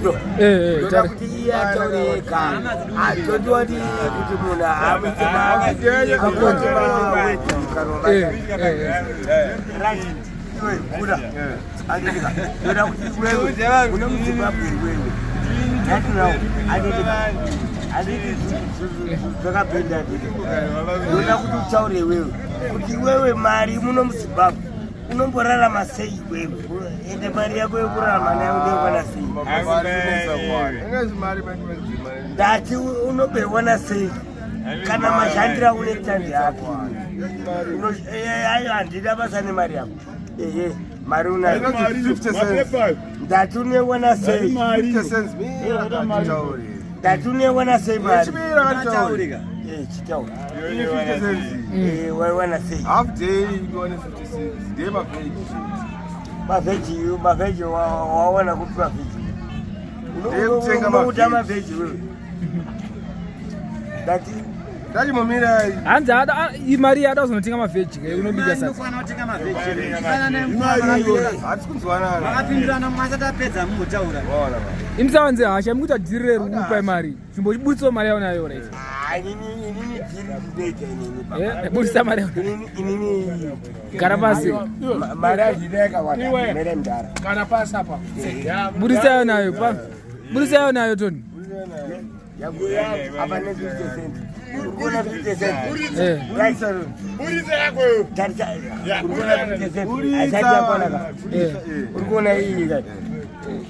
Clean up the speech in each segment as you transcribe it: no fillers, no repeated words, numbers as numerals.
Nito. Ndoda kuti iye ataureka. Atondodi kuti munhu amutema Kuda. Andika. Ndoda kuti wewe une muZimbabwe wewe. Zvakapenda ndoda kuti utaure wewe kuti wewe mari muno muZimbabwe unomborarama sei wewe ende mari yako yekurarama nayo unoiona sei ndati unobeona sei kana mazhandira unoita ndeyako ayo handida basa nemari yako mari unayo ndati unoiona sei ndati unoiona sei mari chitaura waiwana sei half day you want 56 day maveji waona kupi maveji unokuta maveji wewe ndati mumira hanzi imari yada uzonotenga maveji unobika sasa hatisi kunzwanana makapindurana mwasatapedza mugotaura imsawanze hasha mukuti adhirire rukupa imari chimbobuditsawo mari yaunayo right budisa mari gara pasi mari azvideka mere mdara kana pasi apa budisa yaunayo budisa yaunayo toni apa ne 50 cent urikuona 50 cent urikuona iyi kati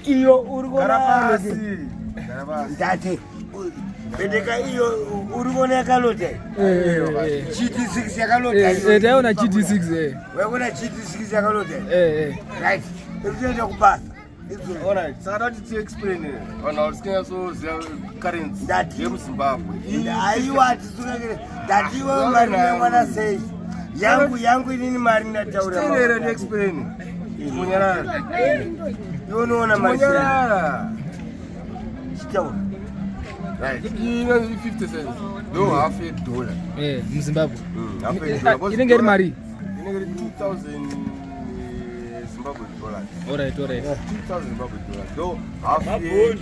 iyo urikuona ndate bedeka iyo urikuona yakalota GT6 yakalota taiona GT6 waikuona GT6 yakalota right irikuenda kubasa. Alright, so how did you explain it? On our skin, so currency that you Zimbabwe. I want to that you wanna say. Yangu ini marina taura. Still they explain. Munyara. You know na marina. Still. Right. You know 50 cents. No, half $1. In Zimbabwe. Half $1. You didn't get married. You didn't get 2,000 Zimbabwe dollars. Alright. 2,000 Zimbabwe dollars. Though half $1.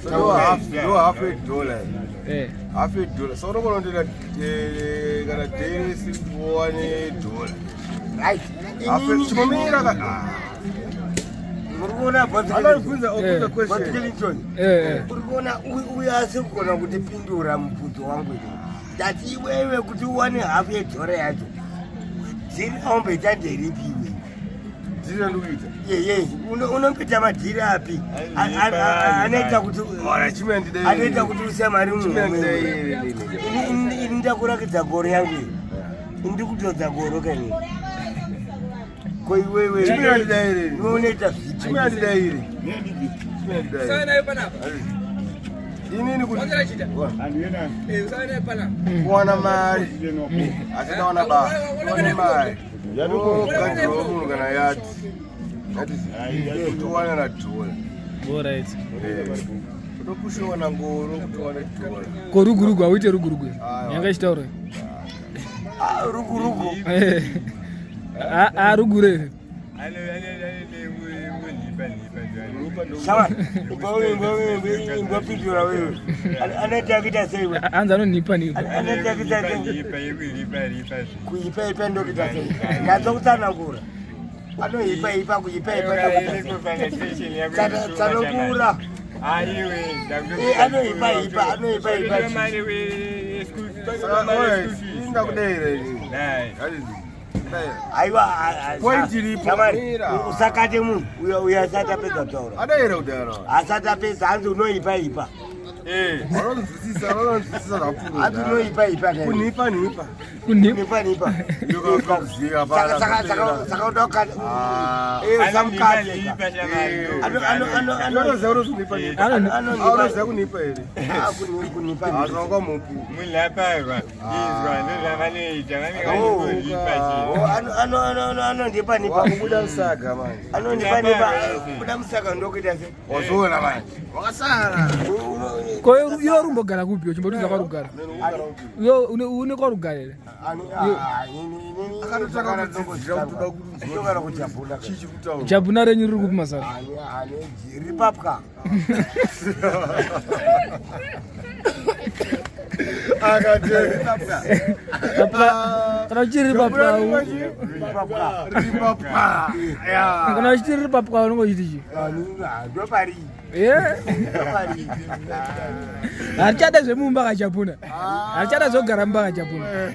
So half $1. Half $1. So no one did that. Gonna daily $1. Right. Chimimba. Urikuona Alphonso question. Urikuona uyase kukona kutipindura mubvunzo wangu ini. Ndati wewe kuti uwane half $1 yacho. Dziri aumboita nderipiwe. Dziri andokuita. Unombita madhiri api? Anoita kuti anoita kuti use mari ini ndakurakidza goro yangu iyi. Ndiri kutodza goro kanini. Koi wewe unoita chimandidayire sana panapa inini kuti sana panapa kuwana mari asinaona ba kuwana mari yaduko munhu kana yati tuwana na dola alright tokushona ngoro kutowana dola korugurugu awite rugurugu yanga chitauro rugurugu rugure sawa ngopindura wewe anaita kita sei anza anonipa ni anaita kita kuipa ndo kita sei nazo kutsanangura anoipa kuipa tsanangura anoipa ingakudere aiwa point iripo usakate munhu uyasata pedza taura adaira kudaro asata pedza hanzi unoipa vanonzwisisa zvapfuura hanzi unoipa kunipa yokakuziva saka udakati samukate anoziva anoziva kunipa here azvanga mupi anondipa kubuda musaga manje anondipa kubuda musaga ndokuita se wazoona manje wakasara Ko yo rumbogara kupi chimbotudza kwa rugara. Yo une kwa rugara ere. Jabuna renyu riri kupi masara. Ripapka. Kana chiri papka. Kana chiri papka unongo chitichi. Ndo pari. Achada zvemumba kachapuna. Achada zvogara mumba kachapuna.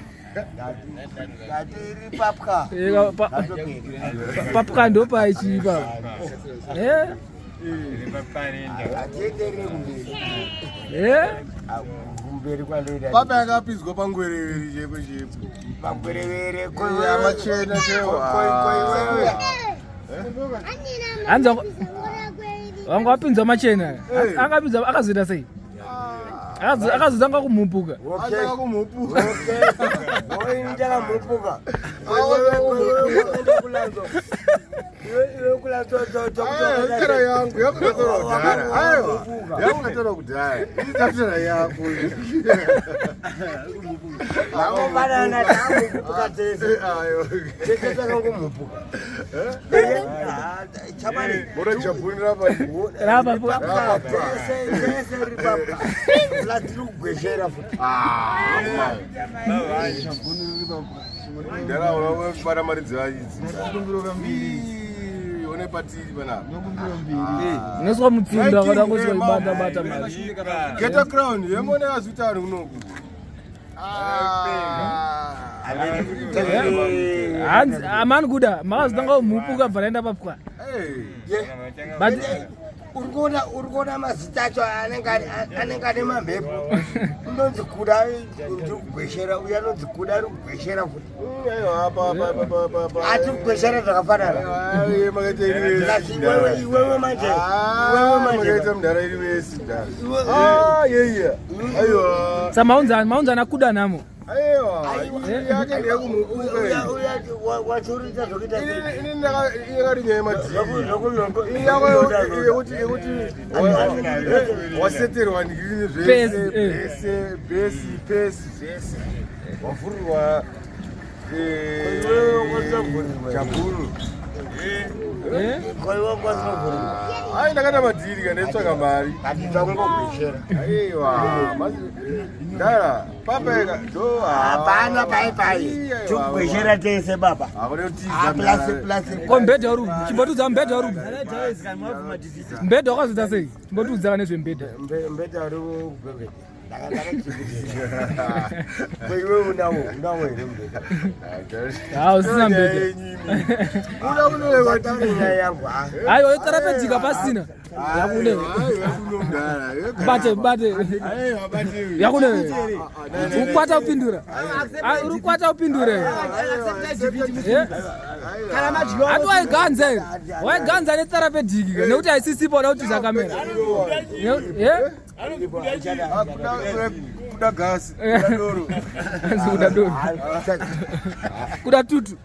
Papka. Papka ndo paichipa. Baba akapinzwa pangwereveri chepo chepo. Pangwereveri amachena chewa. Anza wanga wapinzwa machena. Akapinzwa akazoita sei? Akazotanga kumumpuka. Atanga kumumpuka. Okay. Ndaka mumpuka. Tafsira yangu yakutora kudhara. Aiwa. Yakutora kudhara. Tafsira yako. Lawo banana tamu kupuka tese. Ayo. Tese takangomumpuka. Chamani. Bora chapuni Rapa. Tese ripapka. Latiru Gweja futi. Ndara unawe para maridza idzi. Kumbiro kambiri. One patiri bana. Kumbiro mbiri. Neswa mutsinda kada kuswa ibata mari. Get a crown. Yemone azutari unoku. Aman Kuda, makazotanga kumupuka bvarenda papwa. But urikona mazita acho anenge ane mamhepo. Unonzi Kuda ndikugweshera, uya anonzi Kuda ari kugweshera futi. Ati kugweshera zvakafanana. Iwewe manje. Makaita mudhara iri wese. Aiwa. Samaunzana Kuda namo. Aiwa. Yake ndeyekumupuka. Wachurita zvokuita sei? Ini yakari nyaya madziri. Yekuti waseterwa ndikini zvese. Besi. Wavhurirwa Jaburu. Ai ndakata madhiri kanetsvaka mari. Aiwa. Ndara papeka ndo hapana pai. Tikugweshera tese baba. Kombedha uri chimbotudza mbedha uri. Mbedha wakazita sei? Chimbotudza kana zvembedha. Mbedha uri kubhebhe. Kwewe unawo ere mbedha. Usina mbedha. Yangu. Ayo yotarapedzika pasina. Yakune. Bate. Yakune. Ukwata upindura. Uri kwata upindura. Atu waiganza netarapedziki nekuti haisisipo nauti zvakamera. Kuda gasi. Kuda doro. Kuda tutu.